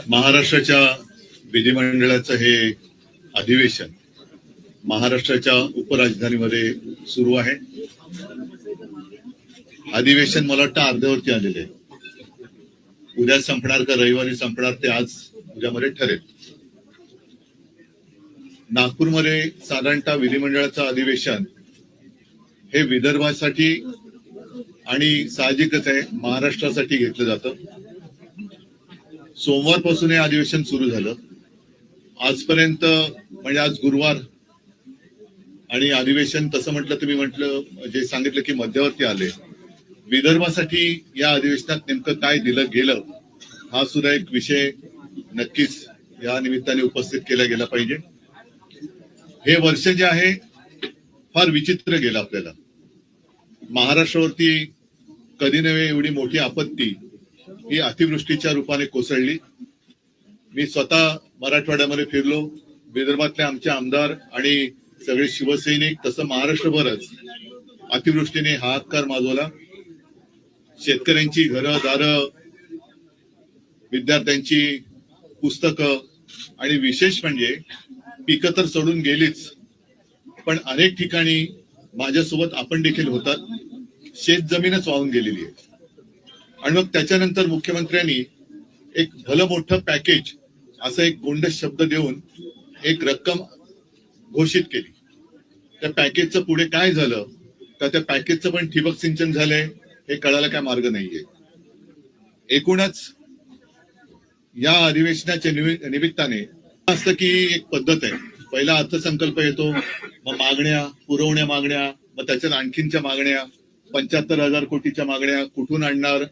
महाराष्ट्राच्या विधिमंडळाचं हे अधिवेशन महाराष्ट्राच्या उपराजधानीमध्ये सुरू आहे. अधिवेशन मला वाटतं अर्ध्यावरती आलेले आहे. उद्या संपणार का रविवारी संपणार ते आज उद्यामध्ये ठरेल. नागपूरमध्ये साधारणतः विधिमंडळाचं अधिवेशन हे विदर्भासाठी आणि साहजिकच आहे महाराष्ट्रासाठी घेतलं जातं. सोमवारपासून हे अधिवेशन सुरू झालं. आजपर्यंत म्हणजे आज गुरुवार आणि अधिवेशन तसं म्हटलं तुम्ही म्हटलं जे सांगितलं की मध्यवर्ती आले. विदर्भासाठी या अधिवेशनात नेमकं काय दिलं गेलं हा सुद्धा एक विषय नक्कीच या निमित्ताने उपस्थित केला गेला पाहिजे. हे वर्ष जे आहे फार विचित्र गेलं आपल्याला. महाराष्ट्रावरती कधी नव्हे एवढी मोठी आपत्ती ही अतिवृष्टीच्या रूपाने कोसळली. मी स्वतः मराठवाड्यामध्ये फिरलो. विदर्भातले आमचे आमदार आणि सगळे शिवसैनिक तसं महाराष्ट्रभरच अतिवृष्टीने हाहाकार माजवला. शेतकऱ्यांची घरं दारं, विद्यार्थ्यांची पुस्तकं आणि विशेष म्हणजे पिकं तर सोडून गेलीच, पण अनेक ठिकाणी माझ्यासोबत आपण देखील होतात. शेत जमीनच वाहून गेलेली आहे. आणि मग त्याच्यानंतर मुख्यमंत्र्यांनी एक भलं मोठं पॅकेज असं एक गोंडस शब्द देऊन एक रक्कम घोषित केली. त्या पॅकेजचं पुढे काय झालं तर त्या पॅकेजचं पण ठिबक सिंचन झालंय हे कळायला काय मार्ग नाहीये. एकूणच या अधिवेशनाच्या निमित्ताने असतं की एक पद्धत आहे. पहिला अर्थसंकल्प येतो, मग मागण्या पुरवण्या मागण्या, मग त्याच्यात आणखीनच्या मागण्या, 75,000 कोटीच्या मागण्या कुठून आणणार,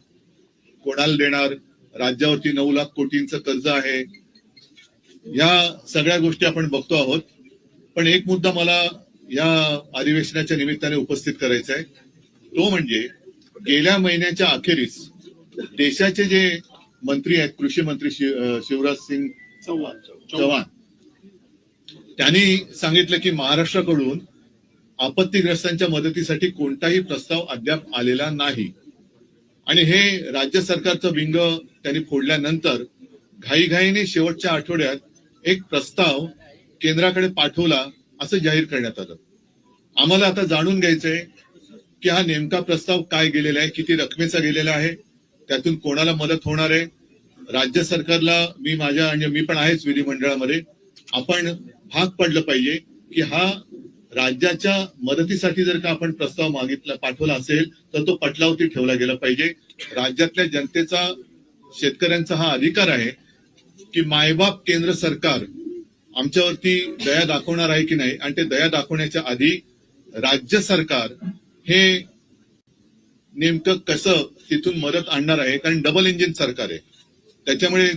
कोणाला देणार, राज्यावरती 9 लाख कोटींचं कर्ज आहे. या सगळ्या गोष्टी आपण बघतो आहोत. पण एक मुद्दा मला या अधिवेशनाच्या निमित्ताने उपस्थित करायचा आहे. तो म्हणजे गेल्या महिन्याच्या अखेरीस देशाचे जे मंत्री आहेत, कृषी मंत्री शिवराज सिंग चौहान, त्यांनी सांगितलं की महाराष्ट्राकडून आपत्तीग्रस्तांच्या मदतीसाठी कोणताही प्रस्ताव अद्याप आलेला नाही. आणि हे राज्य सरकारचं बिंग त्यांनी फोडल्यानंतर घाईघाईने शेवटच्या आठवड्यात एक प्रस्ताव केंद्राकडे पाठवला असं जाहीर करण्यात आलं. आम्हाला आता जाणून घ्यायचंय की हा नेमका प्रस्ताव काय गेलेला आहे, किती रकमेचा गेलेला आहे, त्यातून कोणाला मदत होणार आहे. राज्य सरकारला मी पण आहेच विधिमंडळामध्ये, आपण भाग पडलं पाहिजे की हा राज्याच्या मदतीसाठी जर का आपण प्रस्ताव पाठवला असेल तर तो पटलावरती ठेवला गेला पाहिजे. राज्यातल्या जनतेचा, शेतकऱ्यांचा हा अधिकार आहे की मायबाप केंद्र सरकार आमच्यावरती दया दाखवणार आहे की नाही, आणि ते दया दाखवण्याच्या आधी राज्य सरकार हे नेमकं कसं तिथून मदत आणणार आहे. कारण डबल इंजिन सरकार आहे. त्याच्यामुळे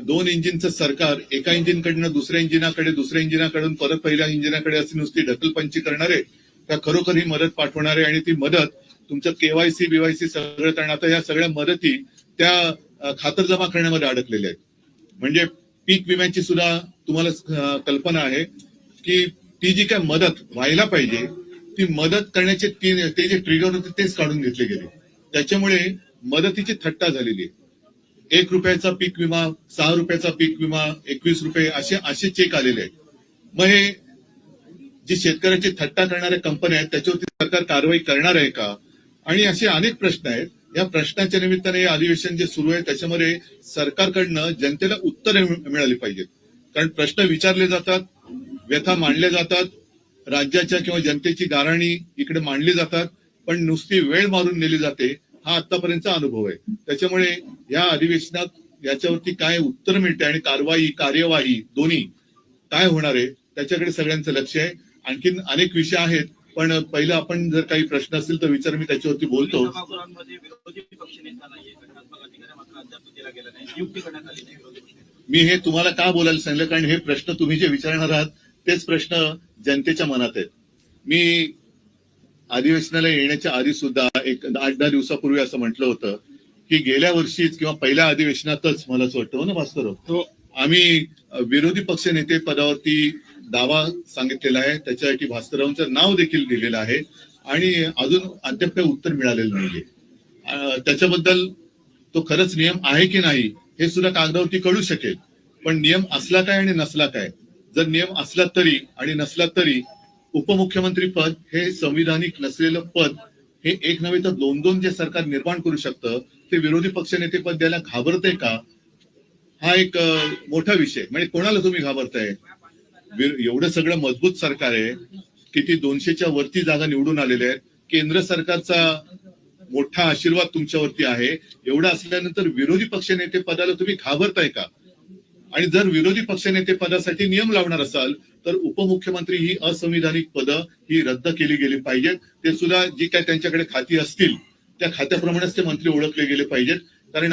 2 इंजिनचं सरकार एका इंजिनकडनं दुसऱ्या इंजिनाकडे, दुसऱ्या इंजिनाकडून परत पहिल्या इंजिनाकडे अशी नुसती ढकलपंची करणारे का खरोखर ही मदत पाठवणारे. आणि ती मदत तुमचं केवायसी बीवायसी सगळं करणं, आता या सगळ्या मदती त्या खातरजमा करण्यामध्ये अडकलेल्या आहेत. म्हणजे पीक विम्याची सुद्धा तुम्हाला कल्पना आहे की ती जी काय मदत व्हायला पाहिजे ती मदत करण्याचे ते जे ट्रिगर होते तेच काढून घेतले गेले. त्याच्यामुळे मदतीची थट्टा झालेली आहे. 1 रुपयाचा पीक विमा, 6 रुपयाचा पीक विमा, 21 रुपये असे चेक आलेले आहेत. मग हे जी शेतकऱ्याची थट्टा करणाऱ्या कंपन्या आहेत त्याच्यावरती सरकार कारवाई करणार आहे का, आणि असे अनेक प्रश्न आहेत. या प्रश्नाच्या निमित्ताने हे अधिवेशन जे सुरू आहे त्याच्यामध्ये सरकारकडनं जनतेला उत्तरे मिळाली पाहिजेत. कारण प्रश्न विचारले जातात, व्यथा मांडल्या जातात, राज्याच्या किंवा जनतेची गाऱ्हाणी इकडे मांडली जातात, पण नुसती वेळ मारून नेली जाते. हा आतापर्यंतचा अनुभव आहे. त्याच्यामुळे या अधिवेशनात याच्यावरती काय उत्तर मिळते आणि कार्यवाही दोन्ही काय होणार आहे त्याच्याकडे सगळ्यांचं लक्ष आहे. आणखीन अनेक विषय आहेत, पण पहिलं आपण जर काही प्रश्न असतील तर विचार, मी त्याच्यावरती बोलतो. मी हे तुम्हाला का बोलायला सांगितलं, कारण हे प्रश्न तुम्ही जे विचारणार आहात तेच प्रश्न जनतेच्या मनात आहेत. मी अधिवेशनाला येण्याच्या आधी सुद्धा एक 8-10 दिवसापूर्वी असं म्हटलं होतं की गेल्या वर्षीच किंवा पहिल्या अधिवेशनातच मला असं वाटतं, हो ना भास्करराव, आम्ही विरोधी पक्ष नेते पदावरती दावा सांगितलेला आहे. त्याच्यासाठी भास्कररावांचं नाव देखील दिलेलं आहे आणि अजून अद्याप काही उत्तर मिळालेलं नाहीये. त्याच्याबद्दल तो खरंच नियम आहे की नाही हे सुद्धा कागदावरती कळू शकेल. पण नियम असला काय आणि नसला काय, जर नियम असला तरी आणि नसला तरी उपमुख्यमंत्री पद हे संविधानिक नसलेलं पद हे एक नव्हे तर दोन दोन जे सरकार निर्माण करू शकतं ते विरोधी पक्षनेते पद द्यायला घाबरते का, हा एक मोठा विषय. म्हणजे कोणाला तुम्ही घाबरताय? एवढं सगळं मजबूत सरकार आहे, किती 200च्या वरती जागा निवडून आलेल्या आहेत, केंद्र सरकारचा मोठा आशीर्वाद तुमच्यावरती आहे. एवढं असल्यानंतर विरोधी पक्षनेते पदाला तुम्ही घाबरताय का? आणि जर विरोधी पक्षनेते पदासाठी नियम लावणार असाल तर उपमुख्यमंत्री ही असंविधानिक पदं ही रद्द केली गेली पाहिजेत. ते सुद्धा जी काय त्यांच्याकडे खाती असतील त्या खात्याप्रमाणेच ते मंत्री ओळखले गेले पाहिजेत. कारण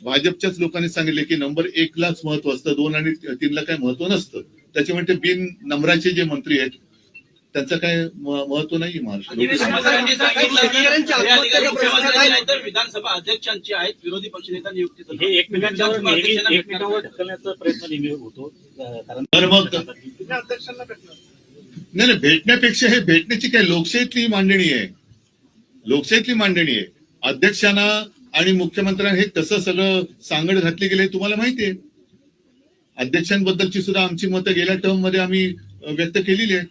भाजपच्याच लोकांनी सांगितले की नंबर 1लाच महत्व असतं, 2 आणि 3ला काही महत्व नसतं. त्याच्यामुळे ते बिन नंबराचे जे मंत्री आहेत त्यांचं काय महत्व नाही महाराष्ट्रात. विधानसभा अध्यक्षांची आहेत, विरोधी पक्षनेता नियुक्ती हे एकमेकांवर ढकलण्याचा प्रयत्न नेहमी होतो. तर मग नाही, भेटण्यापेक्षा हे भेटण्याची काय लोकशाहीतली मांडणी आहे, लोकशाहीतली मांडणी आहे. अध्यक्षांना आणि मुख्यमंत्र्यांना हे कसं सगळं सांगड घातले गेले तुम्हाला माहिती आहे. अध्यक्षांबद्दलची सुद्धा आमची मतं गेल्या टर्म मध्ये आम्ही व्यक्त केलेली आहेत.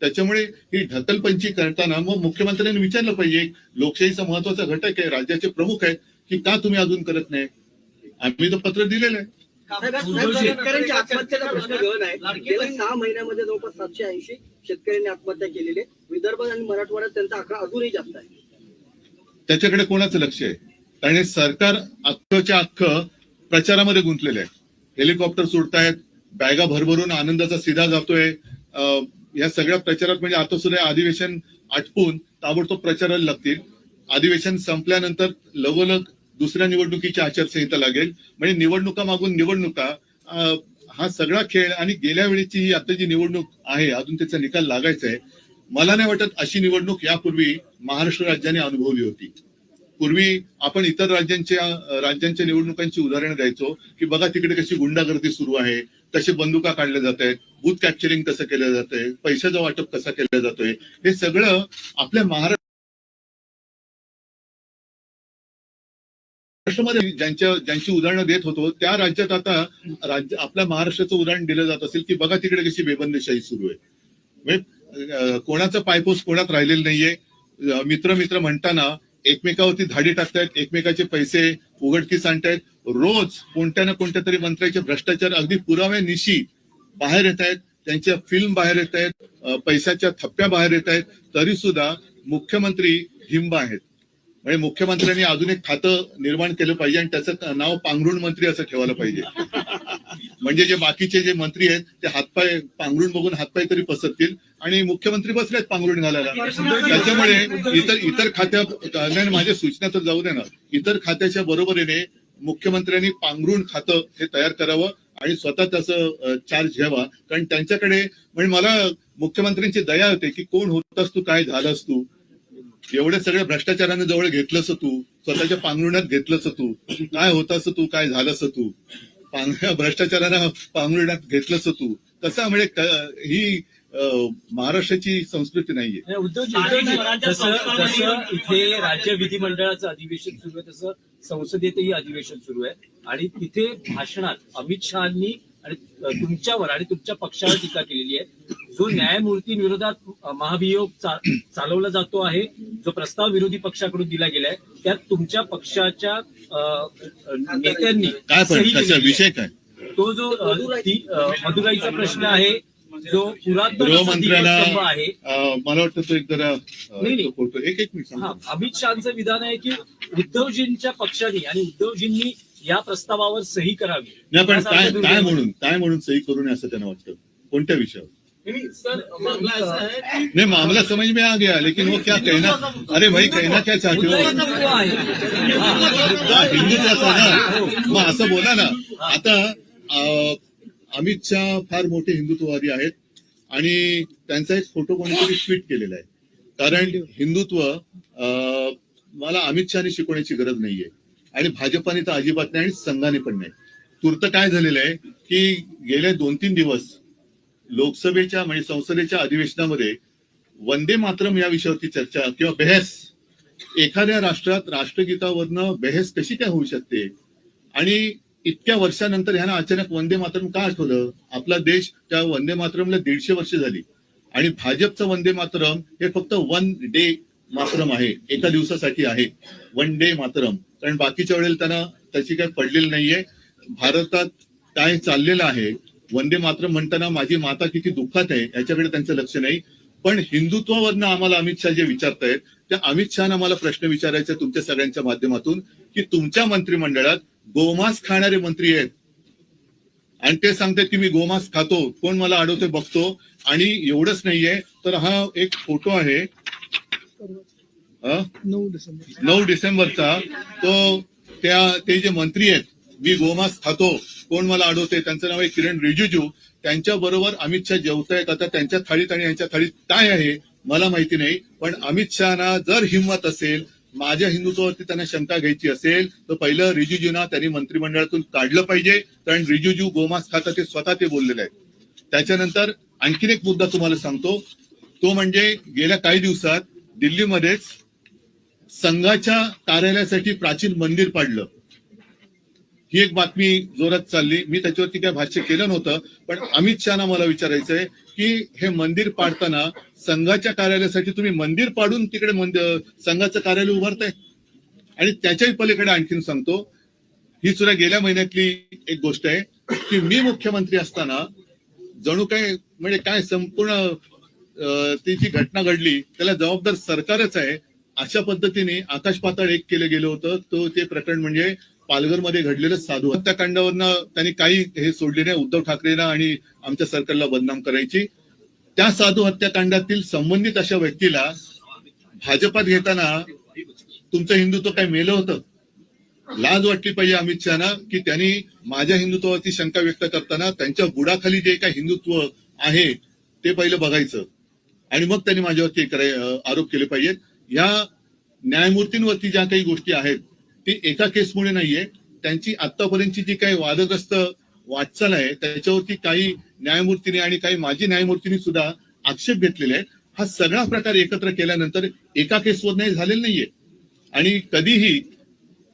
त्याच्यामुळे ही ढकलपंची करताना मग मुख्यमंत्र्यांनी विचारलं पाहिजे, लोकशाहीचा महत्वाचा घटक आहे, राज्याचे प्रमुख आहेत, की का तुम्ही अजून करत नाही? आम्ही तर पत्र दिलेलं आहे. शेतकऱ्यांच्या आत्महत्येचा प्रश्न घेऊन आहे. गेल्या 6 महिन्यामध्ये जवळपास 780 शेतकऱ्यांनी आत्महत्या केलेली आहे. विदर्भ आणि मराठवाड्यात त्यांचा आकडा अजूनही जास्त आहे. त्याच्याकडे कोणाचं लक्ष आहे? कारण सरकार अख्खच्या अख्ख प्रचारामध्ये गुंतलेलं आहे. हेलिकॉप्टर सुटतायत, बॅगा भरभरून आनंदाचा सीधा जातोय. या सगळ्या प्रचारात म्हणजे आता सुद्धा अधिवेशन आटपून ताबडतोब प्रचाराला लागतील. अधिवेशन संपल्यानंतर लगोलग दुसऱ्या निवडणुकीची आचारसंहिता लागेल. म्हणजे निवडणुका मागून निवडणुका, हा सगळा खेळ. आणि गेल्या वेळेची ही आता जी निवडणूक आहे अजून त्याचा निकाल लागायचा आहे. मला नाही वाटत अशी निवडणूक यापूर्वी महाराष्ट्र राज्याने अनुभवली होती. पूर्वी आपण इतर राज्यांच्या निवडणुकांची उदाहरणं द्यायचो की बघा तिकडे कशी गुंडागर्दी सुरू आहे, कसे बंदुका काढल्या जात आहेत, बूथ कॅप्चरिंग कसं केलं जात आहे, पैशाचं वाटप कसं केलं जातोय. हे सगळं आपल्या महाराष्ट्रामध्ये ज्यांची उदाहरणं देत होतो त्या राज्यात आता आपल्या महाराष्ट्राचं उदाहरण दिलं जात असेल की बघा तिकडे कशी बेबंदीशाही सुरू आहे. म्हणजे कोणाचं पायपोस कोणात राहिलेलं नाहीये. मित्र मित्र म्हणताना एकमेकावरती धाडी टाकतायत, एकमेकाचे पैसे उघडकीस आणतायत. रोज कोणत्या ना कोणत्या तरी मंत्र्याचे भ्रष्टाचार अगदी पुराव्यानिशी बाहेर येत आहेत, त्यांच्या फिल्म बाहेर येत आहेत, पैशाच्या थप्प्या बाहेर येत आहेत. तरी सुद्धा मुख्यमंत्री हिंब आहेत. म्हणजे मुख्यमंत्र्यांनी अजून एक खातं निर्माण केलं पाहिजे आणि त्याचं नाव पांघरुण मंत्री असं ठेवायला पाहिजे. म्हणजे जे बाकीचे जे मंत्री आहेत ते हातपाय पांघरुण बघून हातपाय तरी पसरतील आणि मुख्यमंत्री बसलेत पांघरुण घालायला. त्याच्यामुळे इतर खात्या माझ्या सूचना तर जाऊ दे ना, इतर खात्याच्या बरोबरीने मुख्यमंत्र्यांनी पांघरुण खातं हे तयार करावं आणि स्वतः त्याचं चार्ज घ्यावा. कारण त्यांच्याकडे म्हणजे मला मुख्यमंत्र्यांची दया होते की कोण होतास तू, काय झालास तू, एवढे सगळे भ्रष्टाचाराने जवळ घेतलंस तू, स्वतःच्या पांघरुणात घेतलंस तू, काय होतास तू, काय झालंस तू, भ्रष्टाचारानं पांघरुणात घेतलंस तू. तसं म्हणजे ही महाराष्ट्राची संस्कृती नाहीये. जसं इथे राज्य विधिमंडळाचं अधिवेशन सुरू आहे तसं संसदेतही अधिवेशन सुरू आहे आणि तिथे भाषणात अमित शहानी आणि तुमच्यावर आणि तुमच्या पक्षावर टीका केलेली आहे. जो न्यायमूर्तींविरोधात महाभियोग चालवला जातो आहे, जो प्रस्ताव विरोधी पक्षाकडून दिला गेलाय, त्यात तुमच्या पक्षाच्या नेत्यांनी काय विषय काय, तो जो मदुराईचा प्रश्न आहे, जो गृहमंत्र्यांना आहे, मला वाटतं तो एक जरा एक मिनिट. अमित शहाचं विधान आहे की उद्धवजींच्या पक्षाने आणि उद्धवजींनी या प्रस्तावावर सही करावी. नाही पण काय म्हणून सही करू नये असं त्यांना वाटतं? कोणत्या विषयावर? नहीं, मामला समझ में आ गया, लेकिन वो क्या कहना, अरे भाई कहना क्या चाहते हो? हिंदुत्वाचा ना, मग असं बोला ना. आता अमित शहा फार मोठे हिंदुत्ववादी आहेत आणि त्यांचा एक फोटो कोणीतरी ट्विट केलेला आहे. कारण हिंदुत्व मला अमित शहाने शिकवण्याची गरज नाहीये आणि भाजपाने तर अजिबात नाही आणि संघाने पण नाही. तूर्त काय झालेलं आहे की गेले 2-3 दिवस लोकसभेच्या म्हणजे संसदेच्या अधिवेशनामध्ये वंदे मातरम या विषयावरती चर्चा किंवा बहस एखाद्या राष्ट्रात राष्ट्रगीतावरनं बहस कशी काय होऊ शकते? आणि इतक्या वर्षानंतर ह्यांना अचानक वंदे मातरम का आठवलं? आपला देश त्या वंदे मातरमला 150 वर्ष झाली आणि भाजपचं वंदे मातरम हे फक्त 1 डे मातरम आहे, एका दिवसासाठी आहे 1 डे मातरम. कारण बाकीच्या वेळेला त्यांना त्याची काही पडलेली नाहीये. भारतात काय चाललेलं आहे, वंदे मातरम म्हणताना माझी माता किती दुःखात आहे याच्याकडे त्यांचं लक्ष नाही. पण हिंदुत्वावरनं आम्हाला अमित शहा जे विचारतायत, त्या अमित शहाना मला प्रश्न विचारायचा तुमच्या सगळ्यांच्या माध्यमातून, की तुमच्या मंत्रिमंडळात गोमांस खाणारे मंत्री आहेत आणि ते सांगतात की मी गोमांस खातो, कोण मला अडवते बघतो. आणि एवढंच नाहीये तर हा एक फोटो आहे 9 डिसेंबरचा, तो ते जे मंत्री आहेत, मी गोमांस खातो, कोण मला अडवते, त्यांचं नाव आहे किरण रिजिजू. त्यांच्या बरोबर अमित शहा जेवतायत. आता त्यांच्या थाळीत आणि यांच्या थाळीत काय आहे मला माहिती नाही. पण अमित शहाना जर हिंमत असेल, माझ्या हिंदुत्वावरती त्यांना शंका घ्यायची असेल, तर पहिलं रिजिजूंना त्यांनी मंत्रिमंडळातून काढलं पाहिजे. कारण रिजिजू गोमांस खातात ते स्वतः ते बोललेले आहेत. त्याच्यानंतर आणखीन एक मुद्दा तुम्हाला सांगतो, तो म्हणजे गेल्या काही दिवसात दिल्लीमध्येच संघाच्या कार्यालयासाठी प्राचीन मंदिर पाडलं. ही एक बातमी जोरात चालली. मी त्याच्यावरती काय भाष्य केलं नव्हतं, पण अमित शहाना मला विचारायचंय की हे मंदिर पाडताना संघाच्या कार्यालयासाठी तुम्ही मंदिर पाडून तिकडे संघाचं कार्यालय उभारताय. आणि त्याच्याही पलीकडे आणखीन सांगतो, ही सुद्धा गेल्या महिन्यातली एक गोष्ट आहे की मी मुख्यमंत्री असताना जणू काय म्हणजे काय संपूर्ण ती जी घटना घडली त्याला जबाबदार सरकारच आहे अशा पद्धतीने आकाश पाताळ एक केलं गेलं होतं. तो ते प्रकरण म्हणजे पालघरमध्ये घडलेलं साधू हत्याकांडावरनं त्यांनी काही हे सोडले नाही, उद्धव ठाकरेंना आणि आमच्या सरकारला बदनाम करायची. त्या साधू हत्याकांडातील संबंधित अशा व्यक्तीला भाजपात घेताना तुमचं हिंदुत्व काय मेलं होतं? लाज वाटली पाहिजे अमित शहाना की त्यांनी माझ्या हिंदुत्वावरती शंका व्यक्त करताना त्यांच्या बुडाखाली जे काही हिंदुत्व आहे ते पहिलं बघायचं आणि मग त्यांनी माझ्यावरती आरोप केले पाहिजेत. या न्यायमूर्तींवरती ज्या काही गोष्टी आहेत ती एका केसमुळे नाहीये, त्यांची आतापर्यंतची जी काही वादग्रस्त वाटचाल आहे त्याच्यावरती काही न्यायमूर्तीने आणि काही माजी न्यायमूर्तींनी सुद्धा आक्षेप घेतलेले आहेत. हा सगळा प्रकार एकत्र केल्यानंतर एका केसवर नाही झालेला नाहीये. आणि कधीही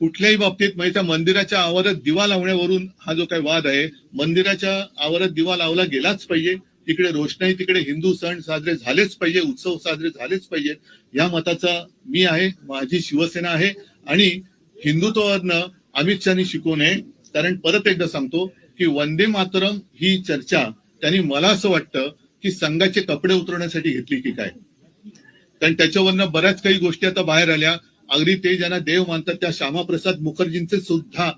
कुठल्याही बाबतीत म्हणजे त्या मंदिराच्या आवारात दिवा लावण्यावरून हा जो काही वाद आहे, मंदिराच्या आवारात दिवा लावला गेलाच पाहिजे, तिकडे रोषणाई, तिकडे हिंदू सण साजरे झालेच पाहिजे, उत्सव साजरे झालेच पाहिजे, या मताचा मी आहे, माझी शिवसेना आहे. आणि हिंदुत्वावरनं अमित शहानी शिकू नये. कारण परत एकदा सांगतो की वंदे मातरम ही चर्चा त्यांनी मला असं वाटतं की संघाचे कपडे उतरवण्यासाठी घेतली की काय. कारण त्याच्यावरनं बऱ्याच काही गोष्टी आता बाहेर आल्या. अगदी ते ज्यांना देव मानतात त्या श्यामाप्रसाद मुखर्जींचे सुद्धा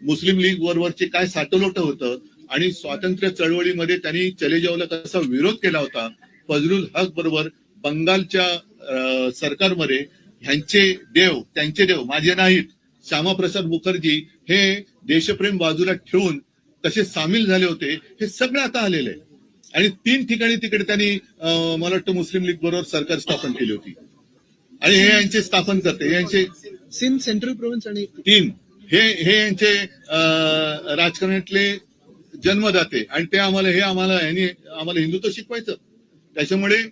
मुस्लिम लीग वरवरचे काय साटलोट होतं आणि स्वातंत्र्य चळवळीमध्ये त्यांनी चले जावला कसा विरोध केला होता. फजलुल हक बरोबर बंगालच्या सरकारमध्ये ह्यांचे देव, त्यांचे देव माझे नाहीत, श्यामाप्रसाद मुखर्जी हे देशप्रेम बाजूला ठेवून कसे सामील झाले होते हे सगळं आता आलेलं आहे. आणि 3 ठिकाणी तिकडे त्यांनी मला वाटतं मुस्लिम लीग बरोबर सरकार स्थापन केली होती. आणि हे यांचे स्थापन करते, यांचे सिंध सेंट्रल प्रोव्हिन्स आणि 3 हे यांचे राजकारणातले जन्मदाते आणि ते आम्हाला हिंदुत्व शिकवायचं. त्याच्यामुळे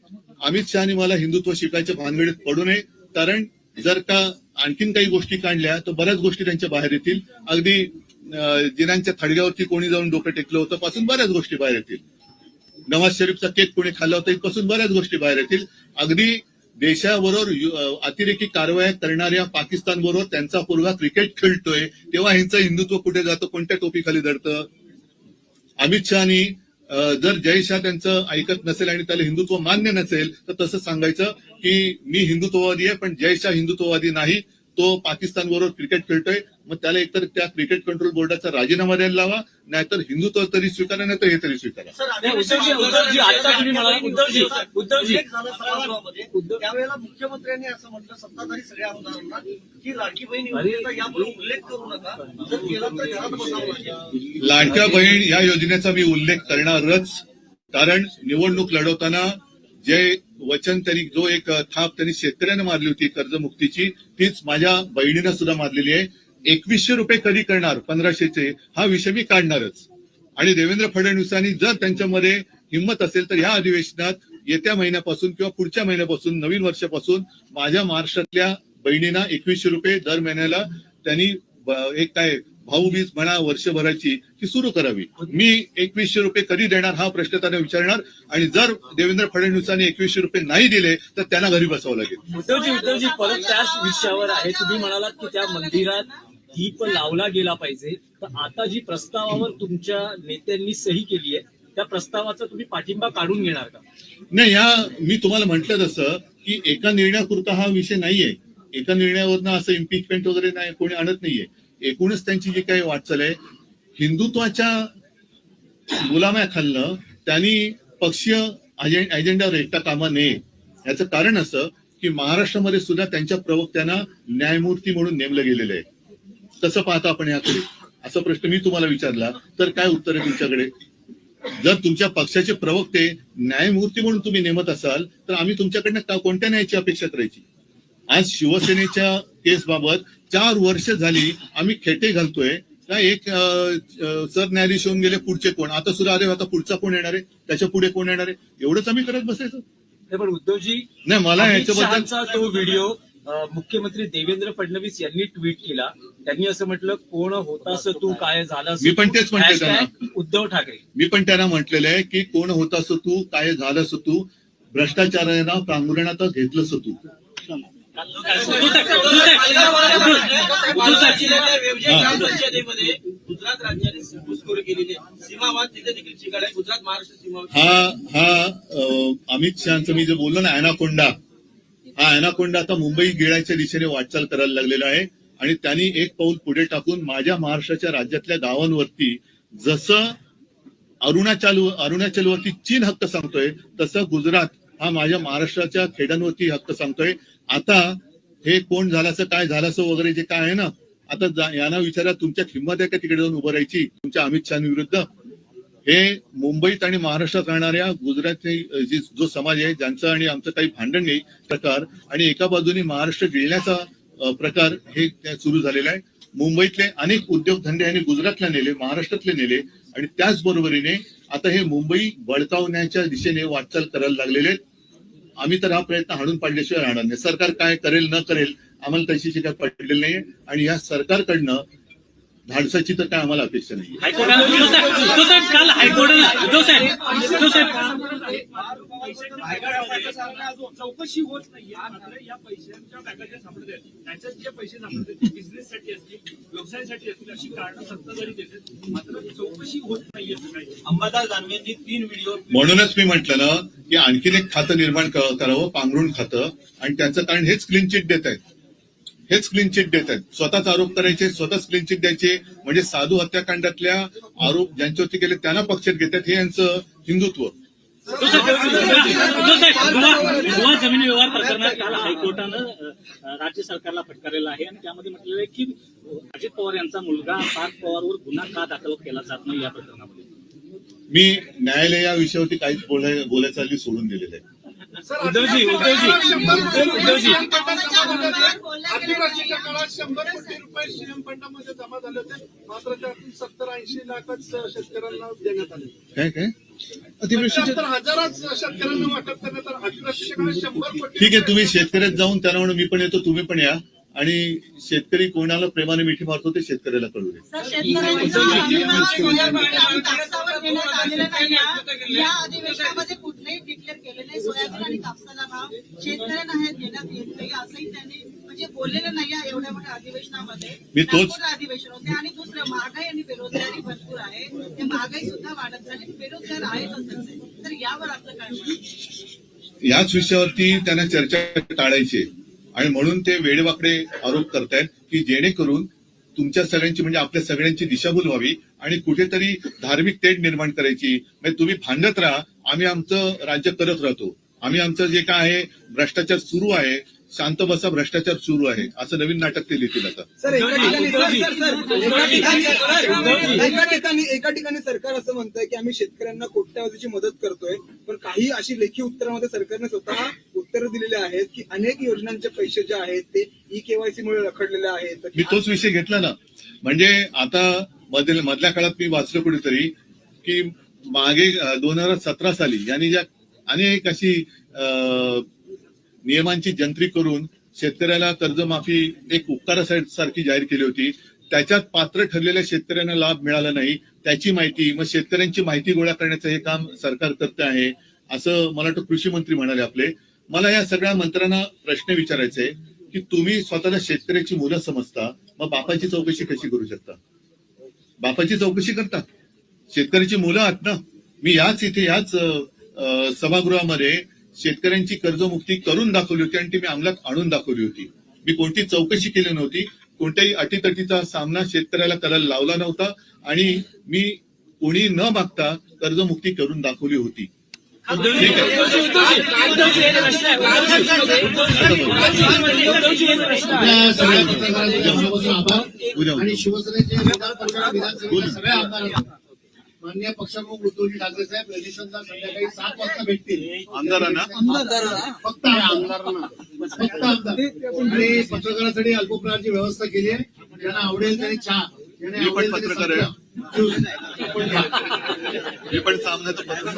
अमित शहानी मला हिंदुत्व शिकायच्या भानगडीत पडू नये. कारण जर का आणखीन काही गोष्टी काढल्या तर बऱ्याच गोष्टी त्यांच्या बाहेर येतील. अगदी जिनांच्या थडग्यावरती कोणी जाऊन डोकं टेकलं होतं पासून बऱ्याच गोष्टी बाहेर येतील. नवाज शरीफचा केक कोणी खाल्ला होता इथपासून बऱ्याच गोष्टी बाहेर येतील. अगदी देशाबरोबर अतिरेकी कारवाया करणाऱ्या पाकिस्तान बरोबर त्यांचा पोरगा क्रिकेट खेळतोय तेव्हा ह्यांचं हिंदुत्व कुठे जातं, कोणत्या टोपीखाली दडतं. अमित शहानी जर जय शाह त्यांचं ऐकत नसेल आणि त्याला हिंदुत्व मान्य नसेल तर तसं सांगायचं की मी हिंदुत्ववादी आहे पण जय शाह हिंदुत्ववादी नाही, तो पाकिस्तान बरोबर क्रिकेट खेळतोय. मग त्याला एकतर त्या क्रिकेट कंट्रोल बोर्डाचा राजीनामा द्यायला लावा, नाहीतर हिंदुत्व तरी स्वीकारा, नाही तर हे तरी स्वीकारा. उद्धवजी आता तुम्ही म्हणाला उद्धवजी त्यावेळेला मुख्यमंत्र्यांनी असं म्हटलं सत्ताधारी सगळ्या आमदारांना की लाडकी बहीण योजनेचा यापुढे उल्लेख करू नका, जर केला तर घरात बसावं लागेल. लाडक्या बहीण या योजनेचा मी उल्लेख करणारच. कारण निवडणूक लढवताना जे वचन त्यांनी जो एक थाप त्यांनी शेतकऱ्यांना मारली होती कर्जमुक्तीची, तीच माझ्या बहिणीनं सुद्धा मारलेली आहे. 2100 रुपये कधी करणार 1500चे हा विषय मी काढणारच. आणि देवेंद्र फडणवीसांनी जर त्यांच्यामध्ये हिंमत असेल तर ह्या अधिवेशनात येत्या महिन्यापासून किंवा पुढच्या महिन्यापासून नवीन वर्षापासून माझ्या महाराष्ट्रातल्या बहिणींना 2100 रुपये दर महिन्याला त्यांनी एक काय भाऊबीज म्हणा वर्षभराची ती सुरू करावी. मी 2100 रुपये कधी देणार हा प्रश्न त्यांना विचारणार आणि जर देवेंद्र फडणवीसांनी 2100 रुपये नाही दिले तर त्यांना घरी बसावं लागेल. उद्धवजी परत त्याच विषयावर आहे. तुम्ही म्हणालात की त्या मंदिरात दीप लावला गेला पाहिजे, तर आता जी प्रस्तावावर तुमच्या नेत्यांनी सही केली आहे त्या प्रस्तावाचा तुम्ही पाठिंबा काढून घेणार का? नाही, मी तुम्हाला म्हटलं तसं की एका निर्णयापुरता हा विषय नाहीये. एका निर्णयावरनं असं इम्पिचमेंट वगैरे नाही कोणी आणत नाहीये. एकूणच त्यांची जी काही वाटचाल आहे हिंदुत्वाच्या गुलाम्याखालनं त्यांनी पक्षीय अजेंडावर एकटा कामा नये. याचं कारण असं की महाराष्ट्रामध्ये सुद्धा त्यांच्या प्रवक्त्यांना न्यायमूर्ती म्हणून नेमलं गेलेलं आहे. कसं पाहता आपण याकडे? असा प्रश्न मी तुम्हाला विचारला तर काय उत्तर आहे तुमच्याकडे? जर तुमच्या पक्षाचे प्रवक्ते न्यायमूर्ती म्हणून तुम्ही नेमत असाल तर आम्ही तुमच्याकडनं कोणत्या न्यायाची अपेक्षा करायची? आज शिवसेनेच्या केसबाबत 4 वर्ष झाली आम्ही खेटे घालतोय. काय एक सरन्यायाधीश होऊन गेले, पुढचे कोण? आता सुद्धा अरे आता पुढचा कोण येणार आहे, त्याच्या पुढे कोण येणार आहे, एवढंच आम्ही करत बसायचं? पण उद्धवजी नाही, मला अमित याच्याबद्दल शहाचा तो व्हिडिओ मुख्यमंत्री देवेंद्र फडणवीस यांनी ट्विट केला. त्यांनी असं म्हटलं, कोण होतास तू, काय झालास मी पण तेच म्हणते त्यांना. # उद्धव ठाकरे. मी पण त्यांना म्हटलेलं आहे की कोण होतास तू, काय झालंस तू, भ्रष्टाचारांना प्रांगणात घेतलंस तू. परिषदेमध्ये गुजरात राज्याने घुसखोरी केलेली आहे. सीमावाद तिथे देखील चिघाड आहे. गुजरात महाराष्ट्र सीमावाद हा अमित शहाचं मी जे बोललो ना अॅनाकोंडा, हा अॅनाकोंडा आता मुंबई गिळायच्या दिशेने वाटचाल करायला लागलेला आहे आणि त्यांनी एक पाऊल पुढे टाकून माझ्या महाराष्ट्राच्या राज्यातल्या गावांवरती जसं अरुणाचलवरती चीन हक्क सांगतोय तसं गुजरात हा माझ्या महाराष्ट्राच्या खेड्यांवरती हक्क सांगतोय. आता हे कोण झालाचं काय झालाचं वगैरे जे काय आहे ना, आता यांना विचारा तुमच्या किंमत आहे का तिकडे जाऊन उभं राहायची तुमच्या अमित शहा विरुद्ध? हे मुंबईत आणि महाराष्ट्रात राहणाऱ्या गुजरातचे जो समाज आहे ज्यांचं आणि आमचं काही भांडण नाही प्रकार आणि एका बाजूने महाराष्ट्र गिळण्याचा प्रकार हे सुरू झालेला आहे. मुंबईतले अनेक उद्योगधंदे यांनी गुजरातला नेले, महाराष्ट्रातले नेले आणि त्याचबरोबरीने आता हे मुंबई बळकावण्याच्या दिशेने वाटचाल करायला लागलेले आहेत. आम्ही तर हा प्रयत्न हाणून पाडल्याशिवाय राहणार नाही. सरकार काय करेल न करेल आम्हाला तशी काय पडलेली नाहीये आणि या सरकारकडनं धाडसाची तर काय आम्हाला अपेक्षा नाही. चौकशी होत नाहीये. या पैशांच्या बॅगा सापडत आहेत त्याच्यात जे पैसे सापडत आहेत ते बिझनेससाठी असतील, व्यवसायासाठी असतील अशी कारणं सत्ताधारी देतात. मात्र चौकशी होत नाहीये. अंबादास दानवेंनी 3 व्हिडिओ म्हणूनच मी म्हटलं ना की आणखीन एक खातं निर्माण करावं, पांघरुण खातं, आणि त्याचं कारण हेच क्लीन चिट देत आहेत. हेच क्लीन चिट देत आहेत. स्वतःच आरोप करायचे, स्वतःच क्लीन चिट द्यायचे, म्हणजे साधू हत्याकांडातल्या आरोप ज्यांच्यावरती केले त्यांना पक्षात घेतात. हे यांचं हिंदुत्व. गोवा जमिनी व्यवहार प्रकरणात काल हायकोर्टानं राज्य सरकारला फटकारलेलं आहे आणि त्यामध्ये म्हटलेलं आहे की अजित पवार यांचा मुलगा पार्थ पवारवर गुन्हा का दाखल केला जात नाही या प्रकरणामध्ये. मी न्यायालय या विषयावरती काहीच बोलायचं हल्ली सोडून दिलेलं आहे. उद्धवजी आदिवासीच्या काळात 100 कोटी रुपये सीएम फंडामध्ये जमा झाले होते. मात्र त्यातून 70-80 लाखच शेतकऱ्यांना देण्यात आले. काय अतिवृष्टीच्या हजारच शेतकऱ्यांना वाटप करण्यात आलं. आदिवासीच्या काळात 100 कोटी. ठीक आहे, तुम्ही शेतकऱ्यात जाऊन त्यांना म्हणून मी पण येतो, तुम्ही पण या, आणि शेतकरी कोणाला प्रेमाने मिठी मारतो ते शेतकऱ्याला कळू दे. या अधिवेशनामध्ये कुठलंही डिक्लेअर केलं नाही. सोयाबीन आणि कापसाला भाव शेतकऱ्यांना हे देण्यात येत नाही असंही त्यांनी म्हणजे बोललेलं नाही. एवढ्या मोठ्या अधिवेशनामध्ये मी तोच अधिवेशन होते. आणि दुसरं महागाई आणि बेरोजगारी भरपूर आहे. ते महागाई सुद्धा वाढत झाली, बेरोजगार आहेतच. तर यावर आपलं काय? याच विषयावरती त्यांना चर्चा टाळायची आणि म्हणून ते वेडेवाकडे आरोप करतायत की जेणेकरून तुमच्या सगळ्यांची म्हणजे आपल्या सगळ्यांची दिशाभूल व्हावी आणि कुठेतरी धार्मिक तेढ निर्माण करायची. म्हणजे तुम्ही भांडत राहा, आम्ही आमचं राज्य करत राहतो, आम्ही आमचं जे काय आहे भ्रष्टाचार सुरू आहे, शांत बसा भ्रष्टाचार सुरू आहे, असं नवीन नाटक ते लिहितील आता. एका ठिकाणी सरकार असं म्हणतंय की आम्ही शेतकऱ्यांना कोट्यावधीची मदत करतोय, पण काही अशी लेखी उत्तरामध्ये सरकारने स्वतः उत्तर दिलेले आहेत की अनेक योजनांचे पैसे जे आहेत ते ई-केवायसी मुळे रखडलेले आहेत. मी तोच विषय घेतला ना. म्हणजे आता मधल्या काळात मी वाचलं कुठेतरी की मागे 2017 साली यांनी ज्या अनेक अशी नियमांची जंत्री करून शेतकऱ्याला कर्जमाफी एक उपकारासारखी जाहीर केली होती. त्याच्यात पात्र ठरलेल्या शेतकऱ्यांना लाभ मिळाला नाही, त्याची माहिती, मग शेतकऱ्यांची माहिती गोळा करण्याचं हे काम सरकार करत आहे, असं मला वाटतं कृषी मंत्री म्हणाले आपले. मला या सगळ्या मंत्र्यांना प्रश्न विचारायचे की तुम्ही स्वतःला शेतकऱ्याची मुलं समजता, मग बापाची चौकशी कशी करू शकता? बापाची चौकशी करता, शेतकऱ्याची मुलं आहात ना. मी याच सभागृहामध्ये शेतकऱ्यांची कर्जमुक्ती करून दाखवली होती आणि ती मी अंमलात आणून दाखवली होती. मी कोणती चौकशी केली नव्हती, कोणत्याही अटीतटीचा सामना शेतकऱ्याला करायला लावला नव्हता आणि मी कोणी न मागता कर्जमुक्ती करून दाखवली होती. ठीक आहे. आपल्या सगळ्या पत्रकारांचे मनापासून आभार उद्या आणि शिवसेनेचे विधानसभेचे सगळ्या आमदारांना माननीय पक्षप्रमुख उद्धवजी ठाकरे साहेब रजिस्ट्रेशनला संध्याकाळी 7 वाजता भेटतील. आमदारांना फक्त आमदारांना, फक्त आमदार. आणि पत्रकारांसाठी अल्पप्रकारची व्यवस्था केली आहे. ज्यांना आवडेल त्यांनी चहा, ज्यांना मी पण आवडेल त्यांनी पत्रकार आहे. सत्ता. मी पण सामन्याचं पत्रकार